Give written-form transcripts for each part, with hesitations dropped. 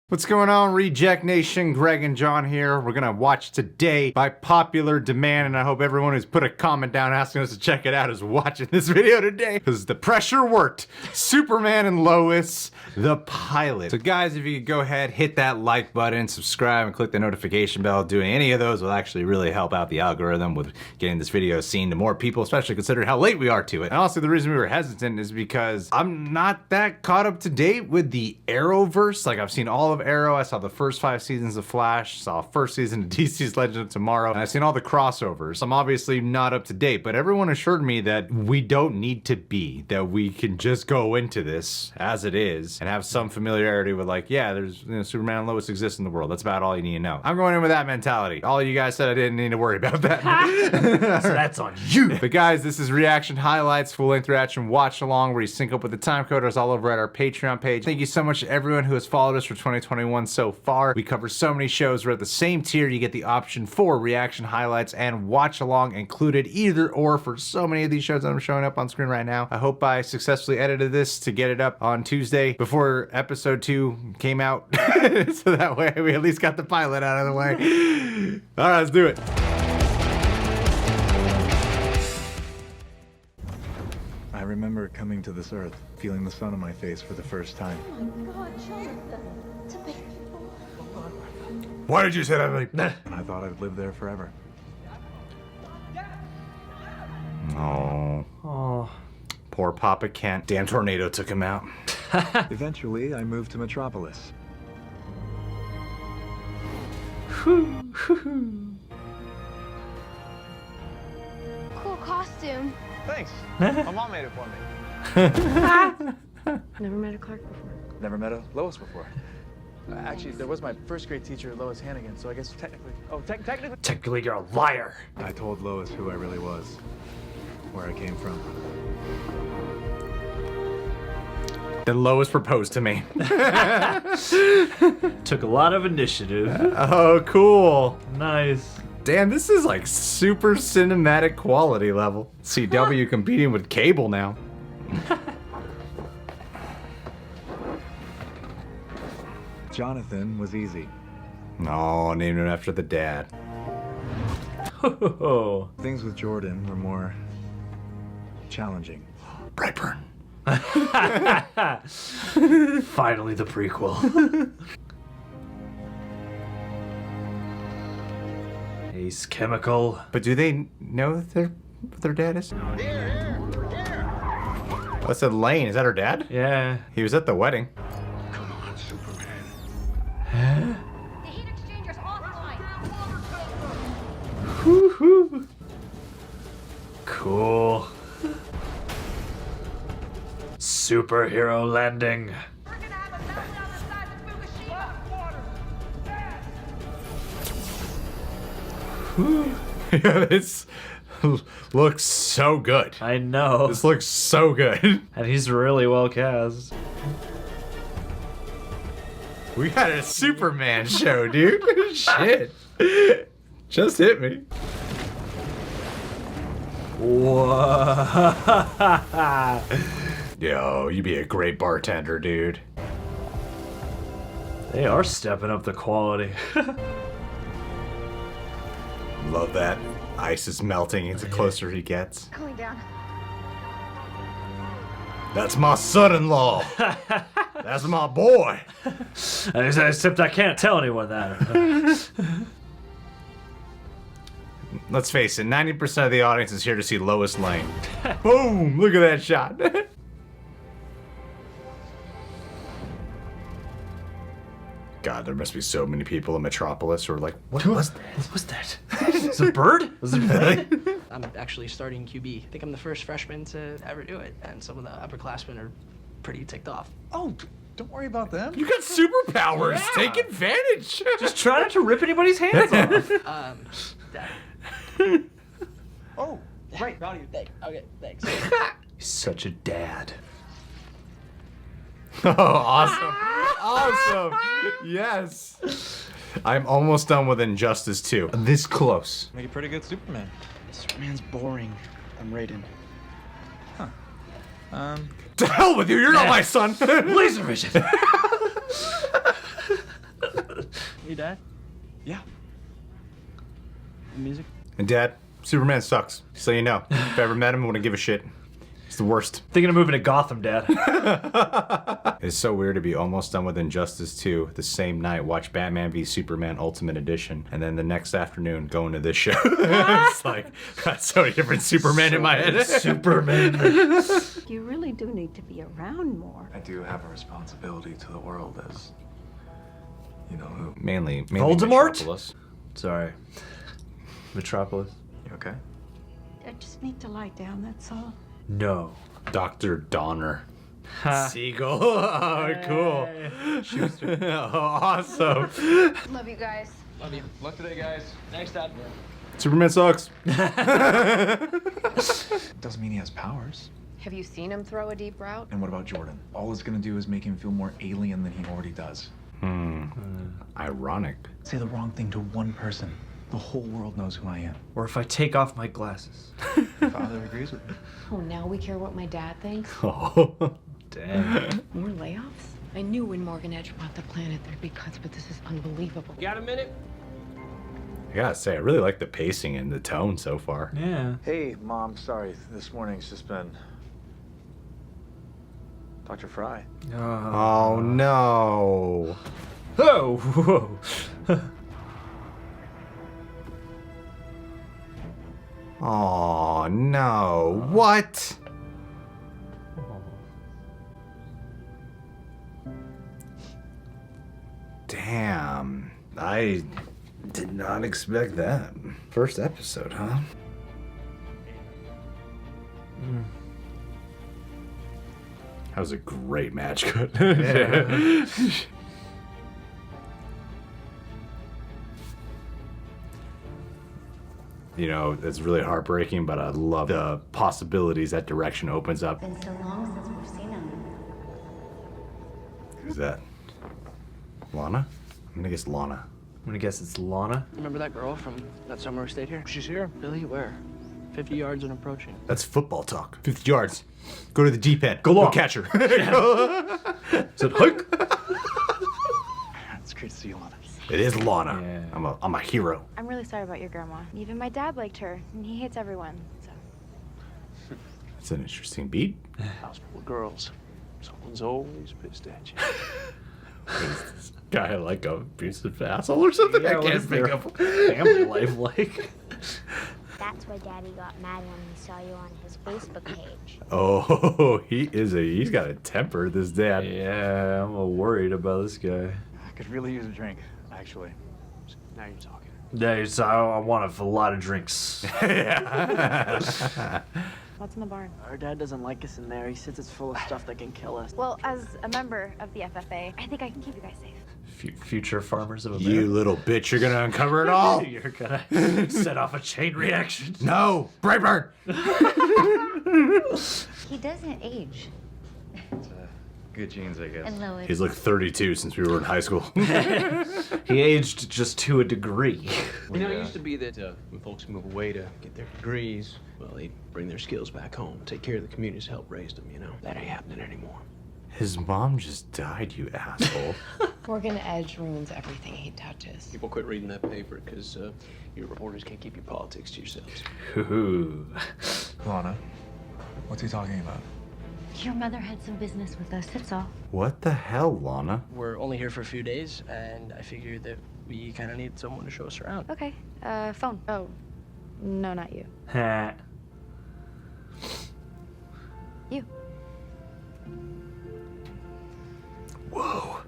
What's going on, Reject Nation? Greg and John here. We're gonna watch today by popular demand, and I hope everyone who's put a comment down asking us to check it out is watching this video today, because the pressure worked. Superman and Lois, the pilot. So guys, if you could go ahead, hit that like button, subscribe, and click the notification bell. Doing any of those will actually really help out the algorithm with getting this video seen to more people, especially considering how late we are to it. And honestly, the reason we were hesitant is because I'm not that caught up to date with the Arrowverse. Like, I've seen all of Arrow. I saw the first 5 seasons of Flash, saw first season of DC's Legend of Tomorrow, and I've seen all the crossovers. I'm obviously not up to date, but everyone assured me that we don't need to be, that we can just go into this as it is and have some familiarity with, like, yeah, there's, Superman and Lois exist in the world. That's about all you need to know. I'm going in with that mentality. All of you guys said I didn't need to worry about that. So that's on you. But guys, this is reaction highlights, full length reaction watch along, where you sync up with the time coders all over at our Patreon page. Thank you so much to everyone who has followed us for 2021 so far. We cover so many shows. We're at the same tier. You get the option for reaction highlights and watch along included, either or, for so many of these shows that I'm showing up on screen right now. I hope I successfully edited this to get it up on Tuesday before episode 2 came out. So that way we at least got the pilot out of the way. All right, let's do it. I remember coming to this earth, feeling the sun on my face for the first time. Oh my God, Jonathan. It's a baby boy. Why did you say that? And I thought I'd live there forever. Oh. Oh. Poor Papa Kent. Damn tornado took him out. Eventually, I moved to Metropolis. Cool costume. Thanks. My mom made it for me. Never met a Clark before. Never met a Lois before. Actually, there was my first grade teacher, Lois Hannigan, so I guess technically... Oh, technically... Technically, you're a liar. I told Lois who I really was, where I came from. Then Lois proposed to me. Took a lot of initiative. Oh, cool. Nice. Damn, this is like super cinematic quality level. CW competing with cable now. Jonathan was easy. No, named him after the dad. Oh. Things with Jordan were more challenging. Brightburn. Finally, the prequel. Ace Chemical. But do they know what their dad is? I said Lane. Is that her dad? Yeah. He was at the wedding. Come on, Superman. The heat exchanger's offline. Woohoo. Cool. Superhero landing. We're gonna have a meltdown the size of Fukushima. This looks so good. I know. This looks so good. And he's really well cast. We got a Superman show, dude. Shit. Just hit me. Whoa. Yo, you'd be a great bartender, dude. They are stepping up the quality. Love that. Ice is melting the closer he gets. Cooling down. That's my son-in-law. That's my boy. Except I can't tell anyone that. Let's face it, 90% of the audience is here to see Lois Lane. Boom! Look at that shot. God, there must be so many people in Metropolis who are like, what was that? What was that? Is it a bird? Was it a bird? I'm actually starting QB. I think I'm the first freshman to ever do it, and some of the upperclassmen are pretty ticked off. Oh, don't worry about them. You got superpowers. Take advantage. Just try not to rip anybody's hands off. Dad. Oh, right. Proud of you. Okay, thanks. He's such a dad. Oh, awesome. Awesome. Yes. I'm almost done with Injustice 2. This close. Make a pretty good Superman. Superman's boring. I'm Raiden. To hell with you, you're not my son. Laser vision. Dad? Yeah. Music? And Dad, Superman sucks. So you know, if I ever met him, I wouldn't give a shit. He's the worst. Thinking of moving to Gotham, Dad. It's so weird to be almost done with Injustice 2 the same night, watch Batman v Superman Ultimate Edition, and then the next afternoon go into this show. It's like, got so many different Superman in my head. Superman. You really do need to be around more. I do have a responsibility to the world as, you know who. Mainly Voldemort? Metropolis. Sorry. Metropolis. You okay? I just need to lie down, that's all. No. Dr. Donner. Ha. Seagull. Oh, cool. Oh, awesome. Love you guys. Love you. Luck today, guys. Thanks, Dad. Superman sucks. Doesn't mean he has powers. Have you seen him throw a deep route? And what about Jordan? All it's gonna do is make him feel more alien than he already does. Ironic. Say the wrong thing to one person. The whole world knows who I am. Or if I take off my glasses. Father agrees with me. Oh, now we care what my dad thinks? Oh. Damn. More layoffs? I knew when Morgan Edge bought the planet there'd be cuts, but this is unbelievable. Got a minute? I gotta say, I really like the pacing and the tone so far. Yeah. Hey, Mom, sorry. This morning's just been... Dr. Fry. Oh no. Oh, whoa. Oh no. What? Damn. I did not expect that. First episode, huh? That was a great match. Yeah. You know, it's really heartbreaking, but I love the possibilities that direction opens up. Been so long since we've seen him. Who's that? Lana? I'm gonna guess Lana. I'm gonna guess it's Lana. Remember that girl from that summer we stayed here? She's here. Really? Where? 50 yards and approaching. That's football talk. 50 yards. Go to the deep end. Go long. catch her. Is it Hook? It's great to see you, Lana. It is Lana. Yeah. I'm a hero. I'm really sorry about your grandma. Even my dad liked her, and he hates everyone, so. That's an interesting beat. House full of girls. Someone's always pissed at you. Is this guy like a abusive asshole or something? Yeah, I what can't is think their of. family life like? That's why Daddy got mad when he saw you on his Facebook page. Oh, he's got a temper, this dad. Yeah, I'm worried about this guy. I could really use a drink, actually. Now you're talking. Days, I want a lot of drinks. What's in the barn? Our dad doesn't like us in there. He says it's full of stuff that can kill us. Well, as a member of the FFA, I think I can keep you guys safe. Future farmers of America. You little bitch, you're gonna uncover it all. You're gonna set off a chain reaction. No, Brightburn. He doesn't age. Good genes, I guess. And Lois. He's like 32 since we were in high school. He aged just to a degree. You know, it used to be that when folks move away to get their degrees, well, they bring their skills back home, take care of the communities, help raise them, you know. That ain't happening anymore. His mom just died, you asshole. Morgan Edge ruins everything he touches. People quit reading that paper because your reporters can't keep your politics to yourselves. Ooh. Lana, what's he talking about? Your mother had some business with us, that's all. What the hell, Lana? We're only here for a few days, and I figured that we kind of need someone to show us around. Okay, phone. Oh, no, not you. Ha. You. Whoa.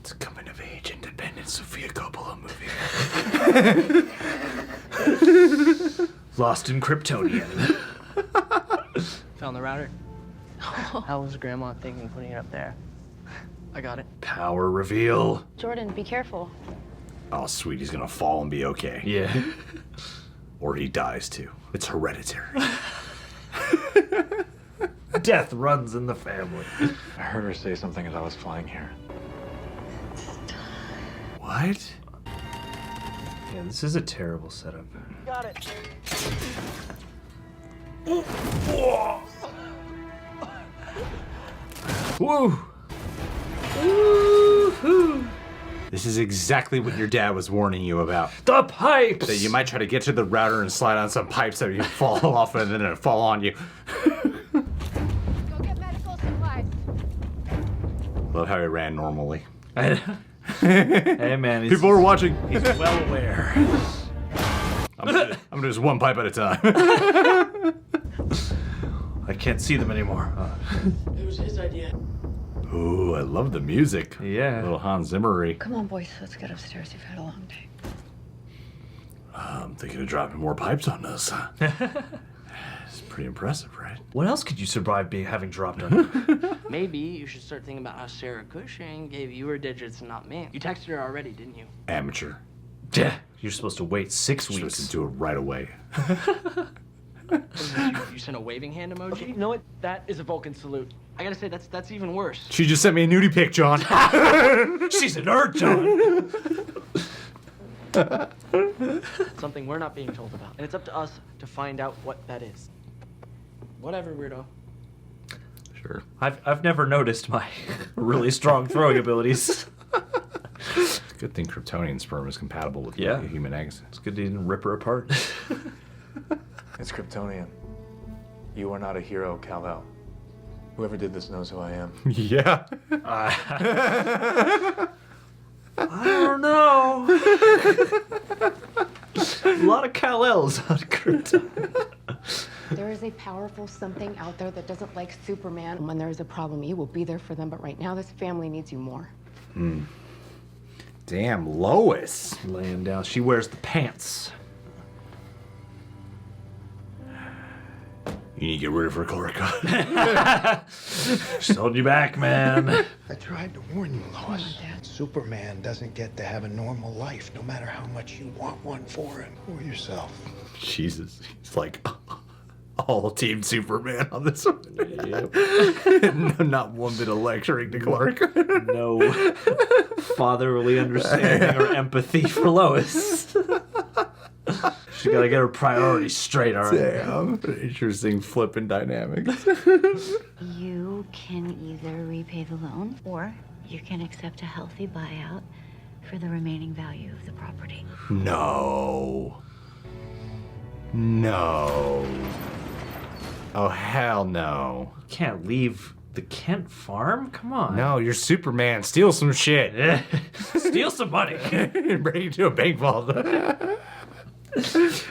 It's a coming of age, independent Sofia Coppola movie. Lost in Kryptonian. Found the router. How was Grandma thinking putting it up there? I got it. Power reveal. Jordan, be careful. Oh, sweet, he's gonna fall and be okay. Yeah. Or he dies too. It's hereditary. Death runs in the family. I heard her say something as I was flying here. What? Yeah, this is a terrible setup. Got it. Woo! Woo-hoo! This is exactly what your dad was warning you about. The pipes! That you might try to get to the router and slide on some pipes that you fall off and then it'll fall on you. Go get medical supplies. Love how he ran normally. Hey man, he's, People are watching. he's well aware. I'm gonna do this one pipe at a time. I can't see them anymore. It was his idea. Ooh, I love the music. Yeah. A little Hans Zimmer-y. Come on, boys, let's get upstairs. You've had a long day. I'm thinking of dropping more pipes on us. It's pretty impressive, right? What else could you survive having dropped on? Maybe you should start thinking about how Sarah Cushing gave you her digits and not me. You texted her already, didn't you? Amateur. Yeah. You're supposed to wait 6 You're weeks. supposed to do it right away. You sent a waving hand emoji? Okay, you know what? That is a Vulcan salute. I gotta say, that's even worse. She just sent me a nudie pic, John. She's a nerd, John. Something we're not being told about. And it's up to us to find out what that is. Whatever, weirdo. Sure. I've never noticed my really strong throwing abilities. Good thing Kryptonian sperm is compatible with Yeah. human eggs. It's good you didn't rip her apart. It's Kryptonian. You are not a hero, Kal-El. Whoever did this knows who I am. Yeah. I don't know. A lot of Kal-Els on Krypton. There is a powerful something out there that doesn't like Superman. When there is a problem, you will be there for them, but right now this family needs you more. Damn, Lois. Laying down. She wears the pants. You need to get rid of her, Clark. She's holding you back, man. I tried to warn you, Lois. Dad. Superman doesn't get to have a normal life, no matter how much you want one for him or yourself. Jesus. He's like all Team Superman on this one. Yep. Not one bit of lecturing to Clark. No fatherly understanding or empathy for Lois. She gotta get her priorities straight, all right? Damn. Interesting flipping dynamics. You can either repay the loan or you can accept a healthy buyout for the remaining value of the property. No. No. Oh, hell no. Can't leave the Kent farm? Come on. No, you're Superman. Steal some shit. Steal some money. Bring it to a bank vault.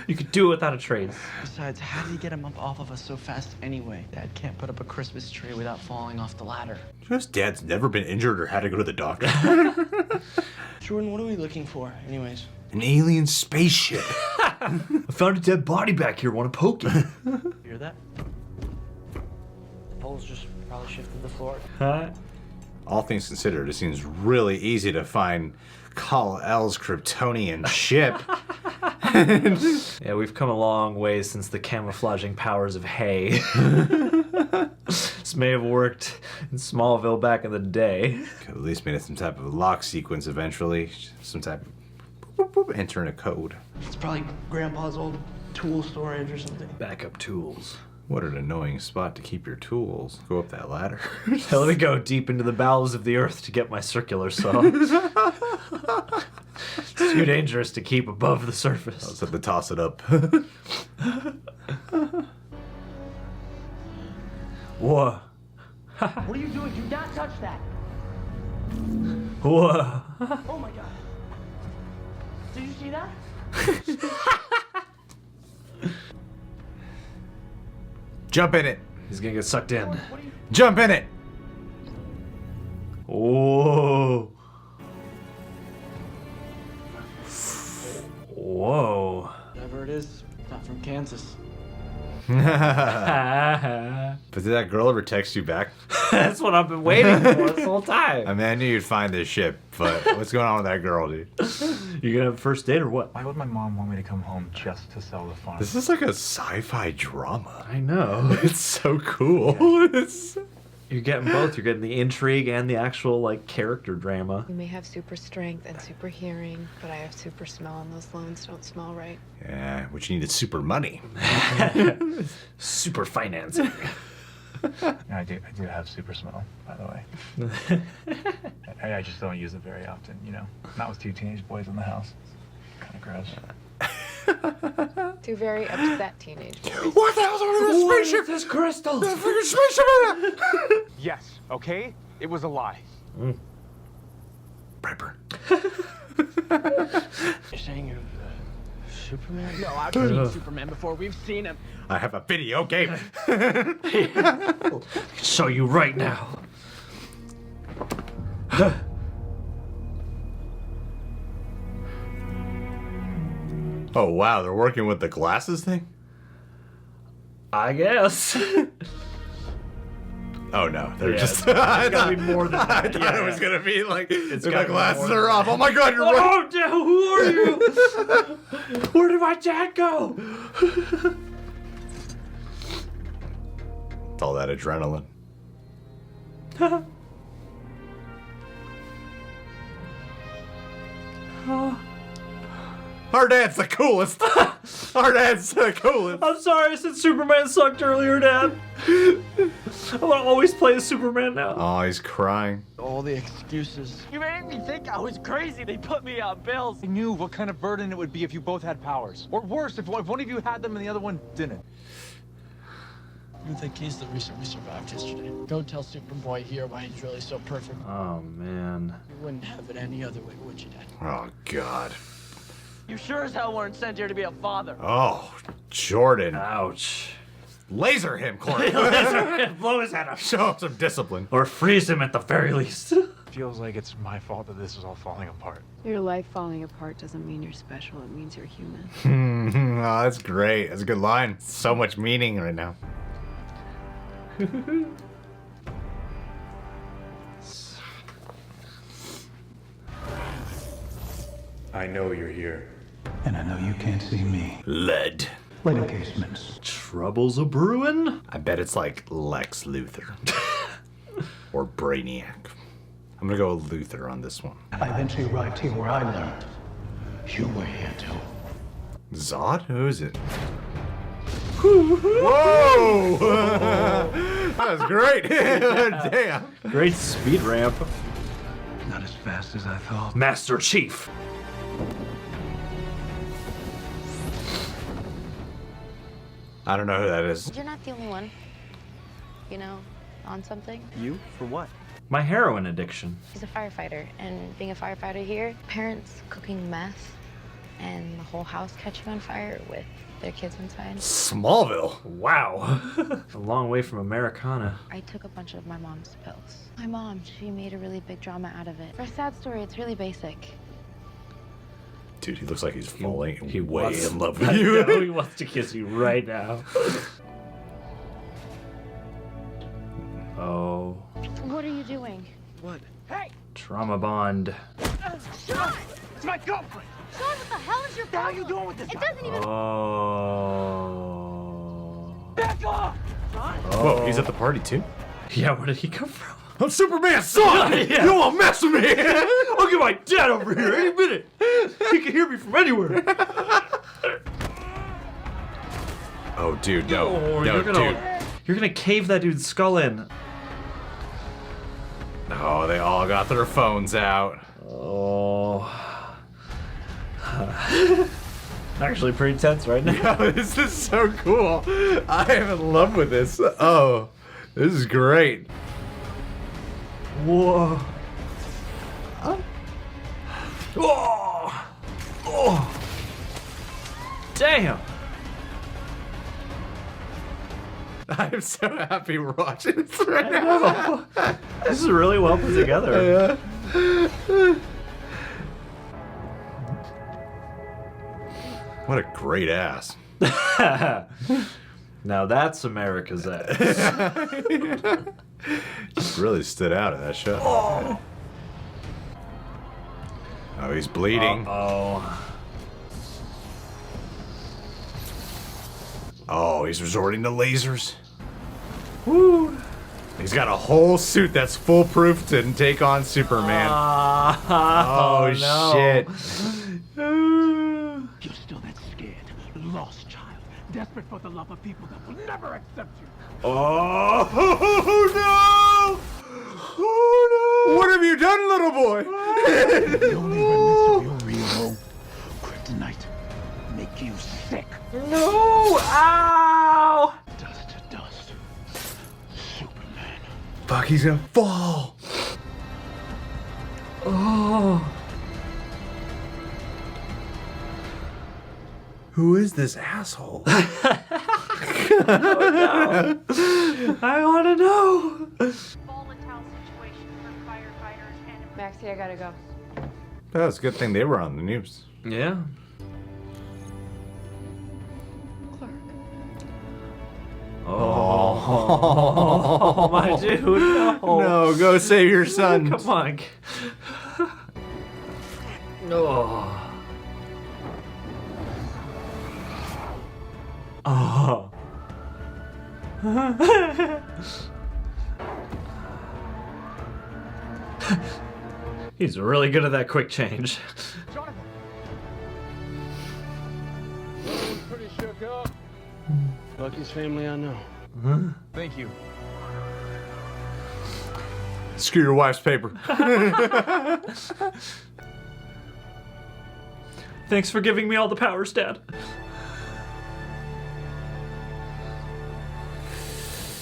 You could do it without a trace. Besides, how did he get him up off of us so fast anyway? Dad can't put up a Christmas tree without falling off the ladder. Just Dad's never been injured or had to go to the doctor. Jordan, what are we looking for, anyways? An alien spaceship. I found a dead body back here. Want to poke it? You hear that? The poles just probably shifted the floor. Huh? All things considered, it seems really easy to find Kal-El's Kryptonian ship. Yeah, we've come a long way since the camouflaging powers of hay. This may have worked in Smallville back in the day. Could at least made it some type of lock sequence eventually. Some type of boop, boop, boop, enter in a code. It's probably Grandpa's old tool storage or something. Backup tools. What an annoying spot to keep your tools. Go up that ladder. Now let me go deep into the bowels of the earth to get my circular saw. It's too dangerous to keep above the surface. Let's have to toss it up. Whoa. What are you doing? Do not touch that. Whoa. Oh my god. Did you see that? Jump in it. He's gonna get sucked in. What are you... Jump in it. Whoa. Whoa. Whatever it is, not from Kansas. But did that girl ever text you back? That's what I've been waiting for this whole time. I mean, I knew you'd find this ship, but what's going on with that girl, dude? You gonna have a first date or what? Why would my mom want me to come home just to sell the farm? This is like a sci-fi drama. I know. It's so cool. It's... You're getting both. You're getting the intrigue and the actual, like, character drama. You may have super strength and super hearing, but I have super smell, and those loans don't smell right. Yeah, what you need is super money. Super financing. I do have super smell, by the way. I just don't use it very often, you know. Not with two teenage boys in the house. Kind of gross. Two very upset teenage boys. What the hell's over this spaceship? This crystal. The freaking spaceship! Yes, okay? It was a lie. Piper. You're saying you're Superman? No, I've seen Superman before. We've seen him. I have a video game. I'll show you right now. Oh wow, they're working with the glasses thing? I guess. Oh no, they're just. It's gotta be more than that. I thought it was gonna be like It's the gotta be glasses more are than off. that. Oh my god, you're right. Oh, Dad, who are you? Where did my dad go? It's all that adrenaline. Our dad's the coolest. Our dad's the coolest. I'm sorry, I said Superman sucked earlier, Dad. I want to always play as Superman now. Oh, he's crying. All the excuses. You made me think I was crazy. They put me on bills. I knew what kind of burden it would be if you both had powers. Or worse, if one of you had them and the other one didn't. You think he's the reason we survived yesterday? Don't tell Superboy here why he's really so perfect. Oh, man. You wouldn't have it any other way, would you, Dad? Oh god. You sure as hell weren't sent here to be a father. Oh, Jordan. Ouch. Laser him, Clark. Blow his head off. Show him some discipline. Or freeze him at the very least. Feels like it's my fault that this is all falling apart. Your life falling apart doesn't mean you're special. It means you're human. Oh, that's great. That's a good line. So much meaning right now. I know you're here. And I know you can't see me. Lead. Light encasements. Troubles a brewing? I bet it's like Lex Luthor. Or Brainiac. I'm gonna go with Luthor on this one. I eventually arrived here where I learned you were here too. Zod? Who is it? Whoa! That was great. Damn. Great speed ramp. Not as fast as I thought. Master Chief. I don't know who that is. You're not the only one, you know, on something. You? For what? My heroin addiction. She's a firefighter, and being a firefighter here, parents cooking meth and the whole house catching on fire with their kids inside. Smallville. Wow. A long way from Americana. I took a bunch of my mom's pills. My mom, she made a really big drama out of it. For a sad story, it's really basic. Dude, he looks like he's falling He way wants- in love with I you. know, he wants to kiss you right now. Oh. What are you doing? What? Hey! Trauma bond. Sean! It's my girlfriend! Sean, what the hell is your problem? What the hell are you doing with this It guy? doesn't even... Oh. Back off! Sean? Whoa, he's at the party too? Yeah, where did he come from? I'm Superman's son! Yeah. You won't mess with me! I'll get my dad over here any minute. He can hear me from anywhere. Oh, dude, no. Oh, no, you're gonna cave that dude's skull in. dude. Oh, they all got their phones out. Oh. Actually pretty tense right now. Yo, this is so cool. I am in love with this. Oh, this is great. Whoa. Oh. Oh. Damn. I'm so happy we're watching this right now. This is really well put together. What a great ass. Now that's America's ass. Just really stood out in that shot. Oh, he's bleeding. Oh. Oh, he's resorting to lasers. Woo. He's got a whole suit that's foolproof to take on Superman. Oh, no. shit. You're still that scared, lost child Desperate for the love of people that will never accept you. Oh no! Oh no! What have you done, little boy? The only remnants of your real kryptonite make you sick. No! Ow! Dust to dust. Superman. Fuck, he's gonna fall. Oh. Who is this asshole? I want to know. Maxie, I gotta go. That's a good thing they were on the news. Yeah. Clark. Oh, my dude, no. No, go save your son. Come on. Oh. Oh. He's really good at that quick change. Pretty shook up. Luckiest family I know. Thank you. Screw your wife's paper. Thanks for giving me all the powers, Dad.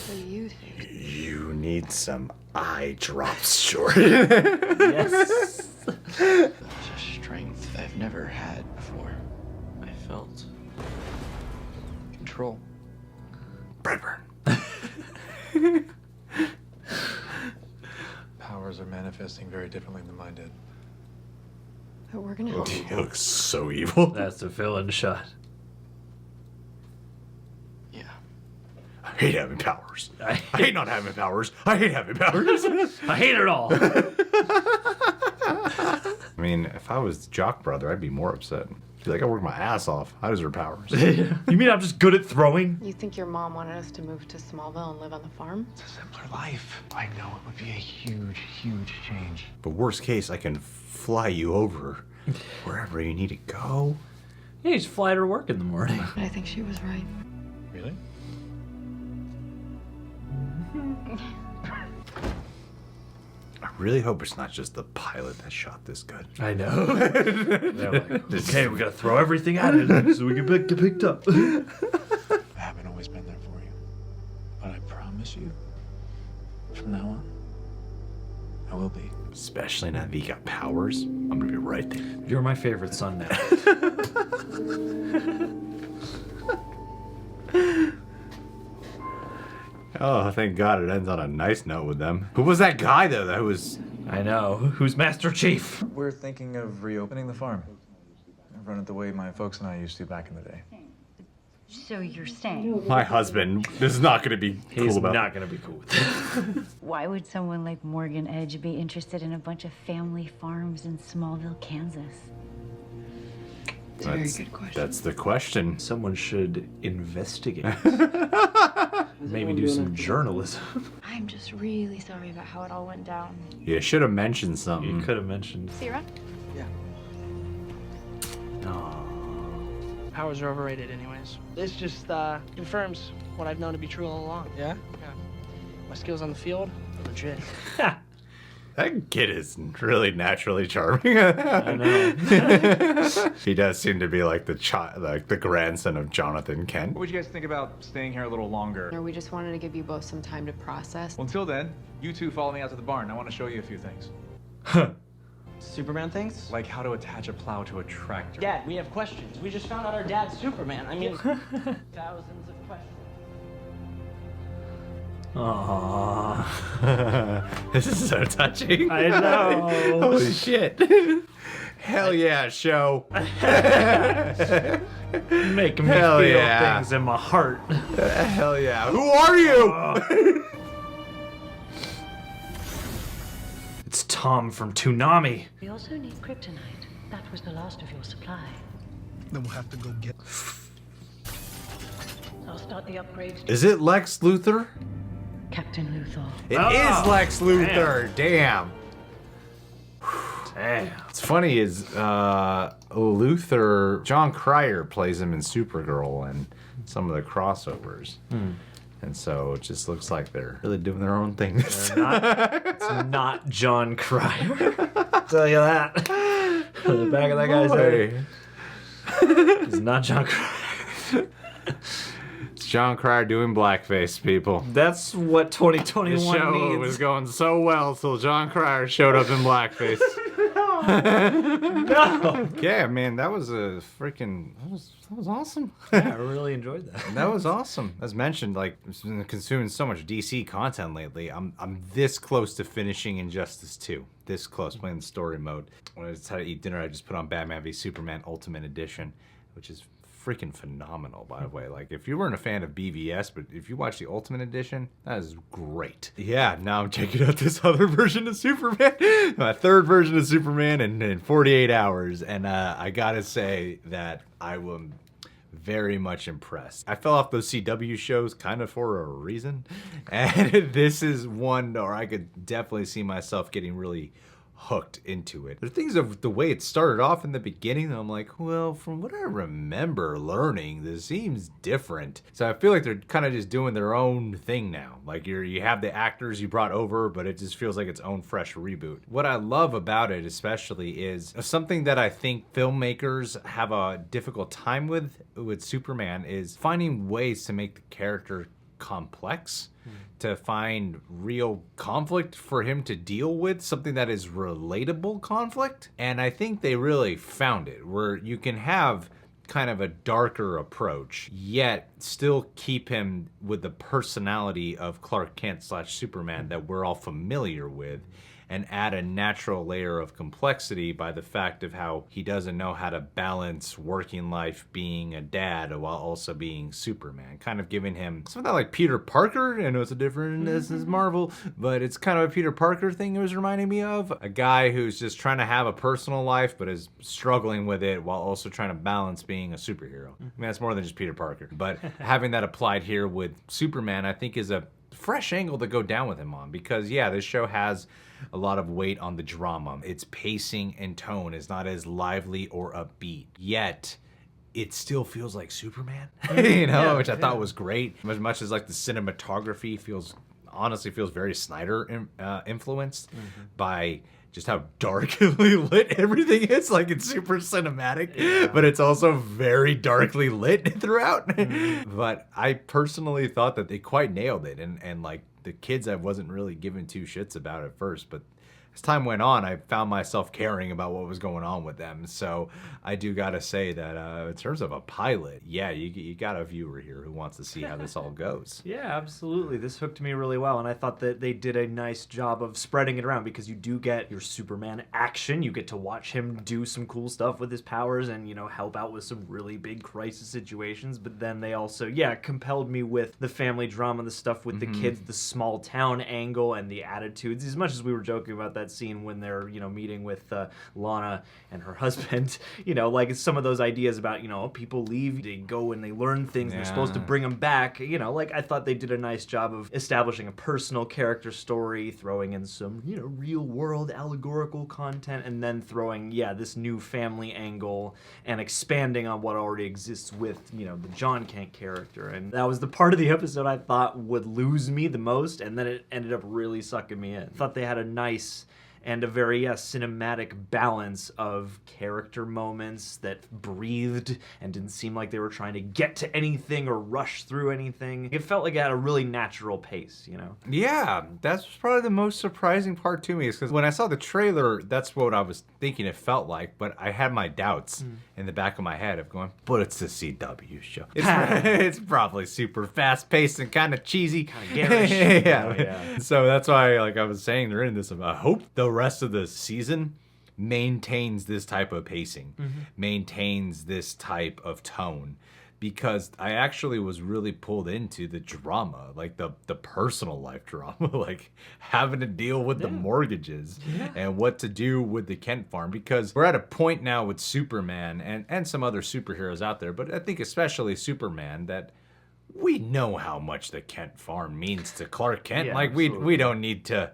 What do you think? You need some eye drops, short. Yes. There's a strength I've never had before. I felt control. Brightburn. Powers are manifesting very differently than mine did. But we're gonna help He you. looks so evil. That's a villain shot. Yeah. I hate having powers. I hate not having powers. I hate having powers. I hate it all. I mean, if I was Jock Brother, I'd be more upset. Be like, I worked my ass off. I deserve powers. You mean I'm just good at throwing? You think your mom wanted us to move to Smallville and live on the farm? It's a simpler life. I know it would be a huge, huge change. But worst case, I can fly you over wherever you need to go. Yeah, you just fly to work in the morning. I think she was right. Really? I really hope it's not just the pilot that shot this good. I know. They're like, okay, we gotta throw everything at it so we can get picked up. I haven't always been there for you. But I promise you, from now on, I will be. Especially now that he got powers. I'm gonna be right there. You're my favorite son now. Oh, thank God it ends on a nice note with them. Who was that guy, though, that was... I know. Who's Master Chief? We're thinking of reopening the farm. Run it the way my folks and I used to back in the day. So you're staying? My husband. This is not gonna be He's cool about not gonna be cool with it. Why would someone like Morgan Edge be interested in a bunch of family farms in Smallville, Kansas? It's a very good question. That's the question. Someone should investigate. Maybe do some journalism. I'm just really sorry about how it all went down. You should have mentioned something. You could have mentioned. See you around? Powers are overrated anyways. This just confirms what I've known to be true all along. Yeah? Yeah. My skills on the field are legit. That kid is really naturally charming. I know. He does seem to be like the grandson of Jonathan Kent. What would you guys think about staying here a little longer? Or we just wanted to give you both some time to process. Well, until then, you two follow me out to the barn. I want to show you a few things. Superman things? Like how to attach a plow to a tractor. Dad, we have questions. We just found out our dad's Superman. I mean, thousands of questions. Aww. This is so touching. I know. Holy shit. Hell yeah, show. Making me Hell feel yeah. things in my heart. Hell yeah. Who are you? It's Tom from Toonami. We also need kryptonite. That was the last of your supply. Then we'll have to go get... I'll start the upgrades. Is it Lex Luthor? Captain Luthor. It is Lex Luthor. Damn. Damn. What's funny is Luther, John Cryer plays him in Supergirl and some of the crossovers. And so it just looks like they're really doing their own thing. It's not John Cryer. I'll tell you that. On the back of that guy's head. It's not John Cryer. It's John Cryer doing blackface, people. That's what 2021 The show needs. was going so well till John Cryer showed up in blackface. No. Yeah, man, that was a freaking... That was awesome. Yeah, I really enjoyed that. That was awesome. As mentioned, like, I've been consuming so much DC content lately. I'm this close to finishing Injustice 2. This close, playing the story mode. When I decided to eat dinner, I just put on Batman v Superman Ultimate Edition, which is freaking phenomenal, by the way. Like, if you weren't a fan of BVS, but if you watch the Ultimate Edition, that is great. Yeah, now I'm checking out this other version of Superman, my third version of Superman in 48 hours, and I gotta say that I will very much impressed. I fell off those CW shows kind of for a reason, and this is one where I could definitely see myself getting really hooked into it. The things of the way it started off in the beginning, I'm like, well, from what I remember learning, this seems different. So I feel like they're kind of just doing their own thing now. Like you have the actors you brought over, but it just feels like its own fresh reboot. What I love about it especially is something that I think filmmakers have a difficult time with Superman is finding ways to make the character complex, to find real conflict for him to deal with, something that is relatable conflict. And I think they really found it, where you can have kind of a darker approach, yet still keep him with the personality of Clark Kent / Superman that we're all familiar with, and add a natural layer of complexity by the fact of how he doesn't know how to balance working life being a dad while also being Superman. Kind of giving him something like Peter Parker. I know it's a different, this is Marvel, but it's kind of a Peter Parker thing it was reminding me of. A guy who's just trying to have a personal life, but is struggling with it while also trying to balance being a superhero. I mean, that's more than just Peter Parker. But having that applied here with Superman, I think is a fresh angle to go down with him on, because yeah, this show has a lot of weight on the drama. Its pacing and tone is not as lively or upbeat, yet it still feels like Superman, you know, which I thought was great. As much as like the cinematography honestly feels very Snyder influenced by just how darkly lit everything is. Like, it's super cinematic, but it's also very darkly lit throughout. But I personally thought that they quite nailed it, and like the kids, I wasn't really giving two shits about at first, but as time went on, I found myself caring about what was going on with them. So I do gotta say that in terms of a pilot, yeah, you got a viewer here who wants to see how this all goes. Yeah, absolutely. This hooked me really well, and I thought that they did a nice job of spreading it around, because you do get your Superman action. You get to watch him do some cool stuff with his powers and, you know, help out with some really big crisis situations. But then they also, compelled me with the family drama, the stuff with the kids, the small town angle, and the attitudes. As much as we were joking about that scene when they're, you know, meeting with Lana and her husband, you know, like some of those ideas about, you know, people leave, they go and they learn things, they're supposed to bring them back, you know, like I thought they did a nice job of establishing a personal character story, throwing in some, you know, real world allegorical content, and then throwing, this new family angle and expanding on what already exists with, you know, the John Kent character. And that was the part of the episode I thought would lose me the most, and then it ended up really sucking me in. I thought they had a nice and a very cinematic balance of character moments that breathed and didn't seem like they were trying to get to anything or rush through anything. It felt like it had a really natural pace, you know? Yeah, that's probably the most surprising part to me, is because when I saw the trailer, that's what I was thinking it felt like, but I had my doubts in the back of my head of going, but it's a CW show. It's probably super fast-paced and kind of cheesy. Kind of garish. Yeah. So that's why, like I was saying during this, I hope the rest of the season maintains this type of pacing, maintains this type of tone, because I actually was really pulled into the drama, like the personal life drama, like having to deal with the mortgages and what to do with the Kent farm, because we're at a point now with Superman and some other superheroes out there, but I think especially Superman, that we know how much the Kent farm means to Clark Kent. Like we don't need to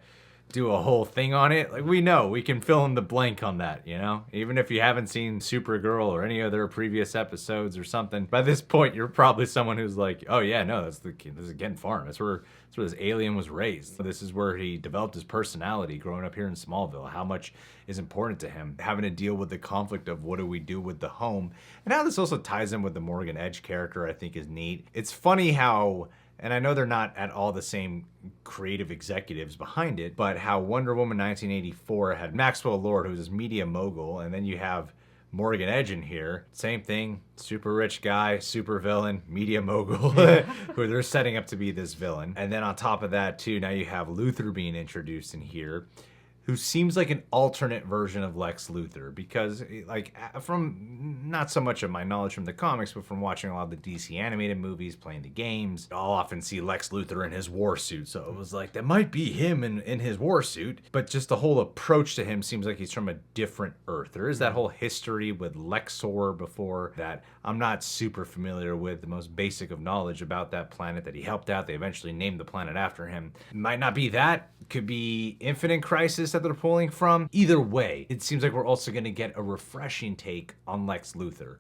do a whole thing on it. Like, we know we can fill in the blank on that, you know? Even if you haven't seen Supergirl or any other previous episodes or something, by this point you're probably someone who's like, oh yeah, no, this is Kent Farm. That's where this alien was raised. This is where he developed his personality growing up here in Smallville. How much is important to him, having to deal with the conflict of what do we do with the home. And how this also ties in with the Morgan Edge character, I think is neat. It's funny how, and I know they're not at all the same creative executives behind it, but how Wonder Woman 1984 had Maxwell Lord, who's this media mogul, and then you have Morgan Edge in here. Same thing, super rich guy, super villain, media mogul, who they're setting up to be this villain. And then on top of that too, now you have Luthor being introduced in here, who seems like an alternate version of Lex Luthor, because like from not so much of my knowledge from the comics, but from watching a lot of the DC animated movies, playing the games, I'll often see Lex Luthor in his war suit. So it was like, that might be him in his war suit, but just the whole approach to him seems like he's from a different Earth. There is that whole history with Lexor before that I'm not super familiar with, the most basic of knowledge about that planet that he helped out. They eventually named the planet after him. Might not be that. Could be Infinite Crisis that they're pulling from. Either way, it seems like we're also going to get a refreshing take on Lex Luthor,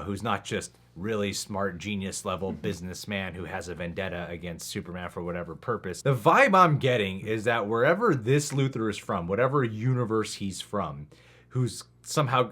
who's not just really smart, genius level businessman who has a vendetta against Superman for whatever purpose. The vibe I'm getting is that wherever this Luthor is from, whatever universe he's from, who's somehow,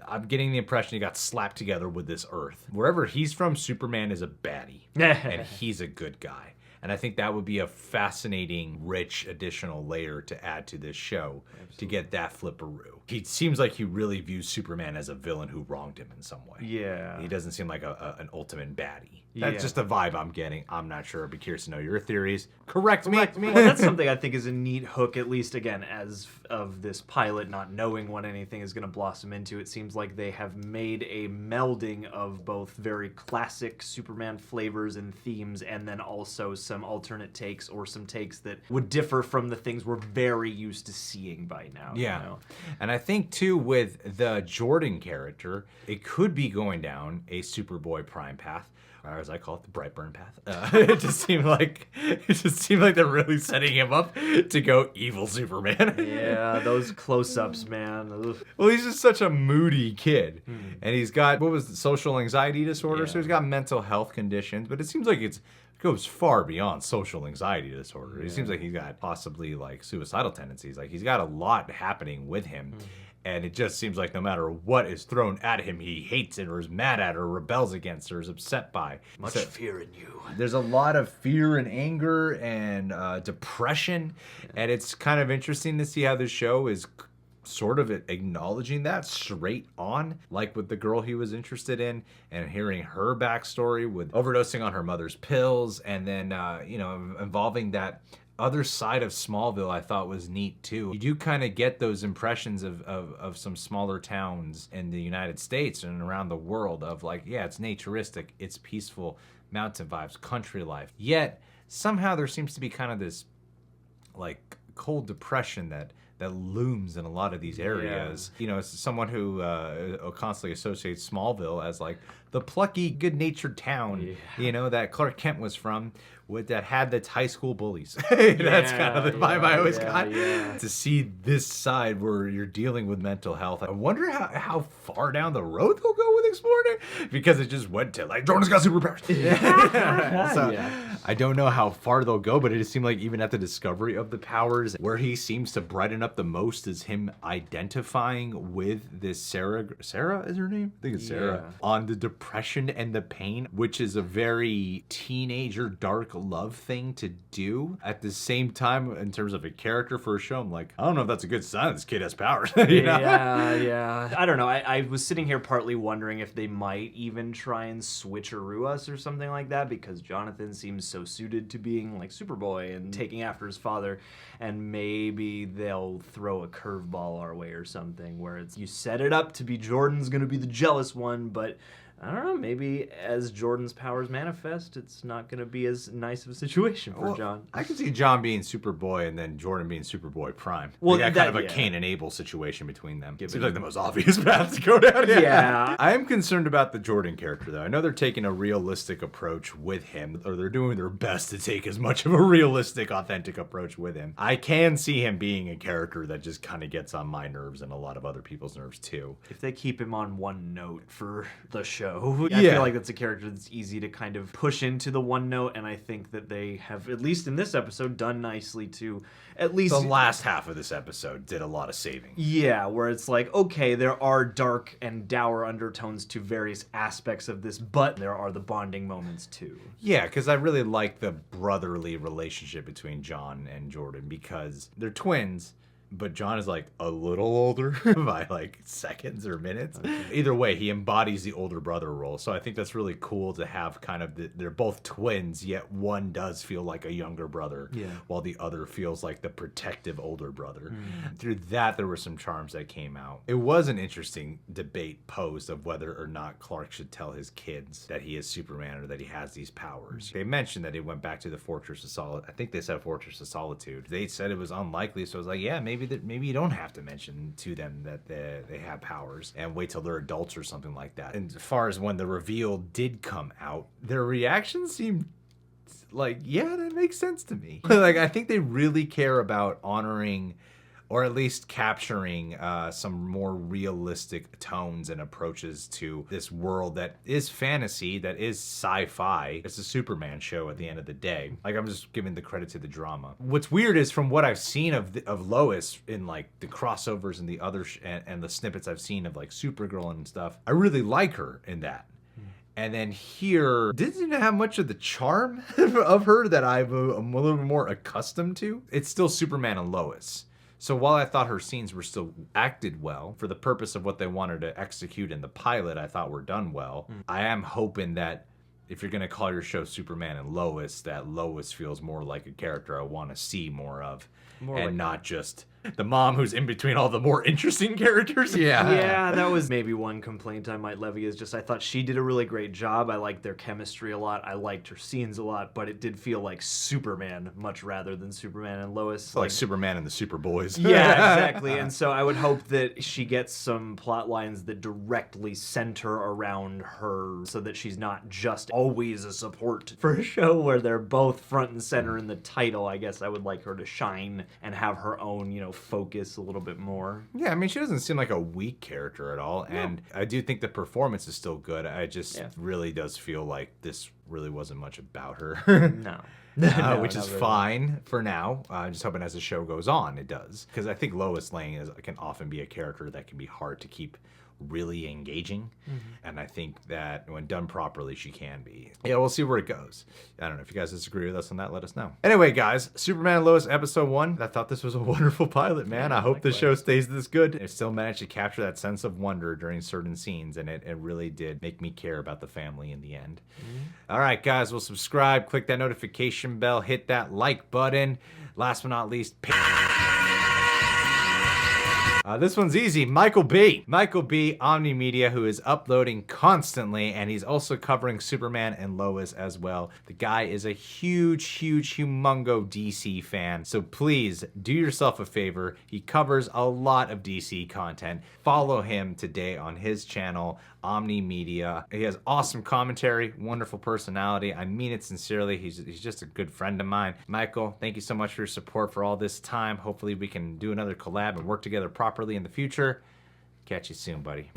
I'm getting the impression he got slapped together with this Earth. Wherever he's from, Superman is a baddie, and he's a good guy. And I think that would be a fascinating, rich additional layer to add to this show. Absolutely. To get that flipperoo. He seems like he really views Superman as a villain who wronged him in some way. Yeah. He doesn't seem like an ultimate baddie. That's just the vibe I'm getting. I'm not sure. I'd be curious to know your theories. Correct me. Well, that's something I think is a neat hook, at least, again, as of this pilot, not knowing what anything is going to blossom into. It seems like they have made a melding of both very classic Superman flavors and themes, and then also some alternate takes, or some takes that would differ from the things we're very used to seeing by now. Yeah. You know? And I think, too, with the Jordan character, it could be going down a Superboy Prime path, or as I call it, the Brightburn path. It just seemed like they're really setting him up to go evil Superman. Yeah, those close-ups, man. Ugh. Well, he's just such a moody kid, and he's got social anxiety disorder, so he's got mental health conditions. But it seems like it goes far beyond social anxiety disorder. It seems like he's got possibly like suicidal tendencies. Like, he's got a lot happening with him. And it just seems like no matter what is thrown at him, he hates it, or is mad at, or rebels against, or is upset by. Much fear in you. There's a lot of fear and anger and depression, and it's kind of interesting to see how this show is sort of acknowledging that straight on, like with the girl he was interested in, and hearing her backstory with overdosing on her mother's pills, and then involving that other side of Smallville. I thought was neat too. You do kind of get those impressions of some smaller towns in the United States and around the world of like, yeah, it's naturistic, it's peaceful, mountain vibes, country life. Yet somehow there seems to be kind of this like cold depression that looms in a lot of these areas. Yeah. You know, as someone who constantly associates Smallville as like the plucky, good-natured town, you know, that Clark Kent was from, that had the high school bullies. That's kind of the vibe I always got. Yeah. To see this side where you're dealing with mental health, I wonder how far down the road they'll go with exploring it, because it just went to like, Jordan's got superpowers. I don't know how far they'll go, but it just seemed like even at the discovery of the powers, where he seems to brighten up the most is him identifying with this Sarah is her name? I think it's Sarah. On the depression and the pain, which is a very teenager dark love thing to do. At the same time, in terms of a character for a show, I'm like, I don't know if that's a good sign. This kid has powers. You know? Yeah. I don't know. I was sitting here partly wondering if they might even try and switcheroo us or something like that, because Jonathan seems so suited to being like Superboy and taking after his father, and maybe they'll throw a curveball our way or something where it's, you set it up to be Jordan's gonna be the jealous one, but I don't know, maybe as Jordan's powers manifest, it's not going to be as nice of a situation for John. I can see John being Superboy and then Jordan being Superboy Prime. Well, Well, kind of a Cain and Abel situation between them. Seems like the most obvious path to go down. Yeah. I am concerned about the Jordan character, though. I know they're taking a realistic approach with him, or they're doing their best to take as much of a realistic, authentic approach with him. I can see him being a character that just kind of gets on my nerves and a lot of other people's nerves, too. If they keep him on one note for the show, I Yeah. feel like that's a character that's easy to kind of push into the one note, and I think that they have, at least in this episode, done nicely to at least... The last half of this episode did a lot of saving. Yeah, where it's like, okay, there are dark and dour undertones to various aspects of this, but there are the bonding moments too. Yeah, because I really like the brotherly relationship between John and Jordan because they're twins, but John is like a little older by like seconds or minutes. Either way, he embodies the older brother role. So I think that's really cool to have kind of, they're both twins, yet one does feel like a younger brother, while the other feels like the protective older brother. Through that, there were some charms that came out. It was an interesting debate posed of whether or not Clark should tell his kids that he is Superman or that he has these powers. They mentioned that it went back to the Fortress of Solitude. I think they said Fortress of Solitude. They said it was unlikely, so I was like, yeah, maybe you don't have to mention to them that they have powers and wait till they're adults or something like that. And as far as when the reveal did come out, their reactions seemed like, yeah, that makes sense to me. Like, I think they really care about honoring or at least capturing some more realistic tones and approaches to this world that is fantasy, that is sci-fi. It's a Superman show at the end of the day. Like, I'm just giving the credit to the drama. What's weird is from what I've seen of Lois in like the crossovers and the other and the snippets I've seen of like Supergirl and stuff, I really like her in that. And then here, didn't have much of the charm of her that I'm a little more accustomed to. It's still Superman and Lois. So while I thought her scenes were still acted well, for the purpose of what they wanted to execute in the pilot, I thought were done well. I am hoping that if you're going to call your show Superman and Lois, that Lois feels more like a character I want to see more of. And not just the mom who's in between all the more interesting characters. Yeah, that was maybe one complaint I might levy, is just I thought she did a really great job. I liked their chemistry a lot. I liked her scenes a lot, but it did feel like Superman much rather than Superman and Lois. Like Superman and the Superboys. Yeah, exactly. And so I would hope that she gets some plot lines that directly center around her so that she's not just always a support for a show where they're both front and center in the title. I guess I would like her to shine and have her own, focus a little bit more. Yeah, I mean, she doesn't seem like a weak character at all. No. And I do think the performance is still good. I just really does feel like this really wasn't much about her. No. Which is fine for now. I'm just hoping as the show goes on, it does. Because I think Lois Lane can often be a character that can be hard to keep really engaging. And I think that when done properly, she can be. Yeah, we'll see where it goes. I don't know if you guys disagree with us on that, let us know. Anyway, guys, Superman and Lois episode 1. I thought this was a wonderful pilot, man. I hope the show stays this good. It still managed to capture that sense of wonder during certain scenes, and it really did make me care about the family in the end. All right, guys, well, subscribe, click that notification bell, hit that like button. Last but not least, this one's easy. Michael B. Michael B. Omni Media, who is uploading constantly, and he's also covering Superman and Lois as well. The guy is a huge, humongo DC fan, so please do yourself a favor. He covers a lot of DC content. Follow him today on his channel, Omni Media. He has awesome commentary, wonderful personality. I mean it sincerely. He's just a good friend of mine. Michael, thank you so much for your support for all this time. Hopefully we can do another collab and work together properly in the future. Catch you soon, buddy.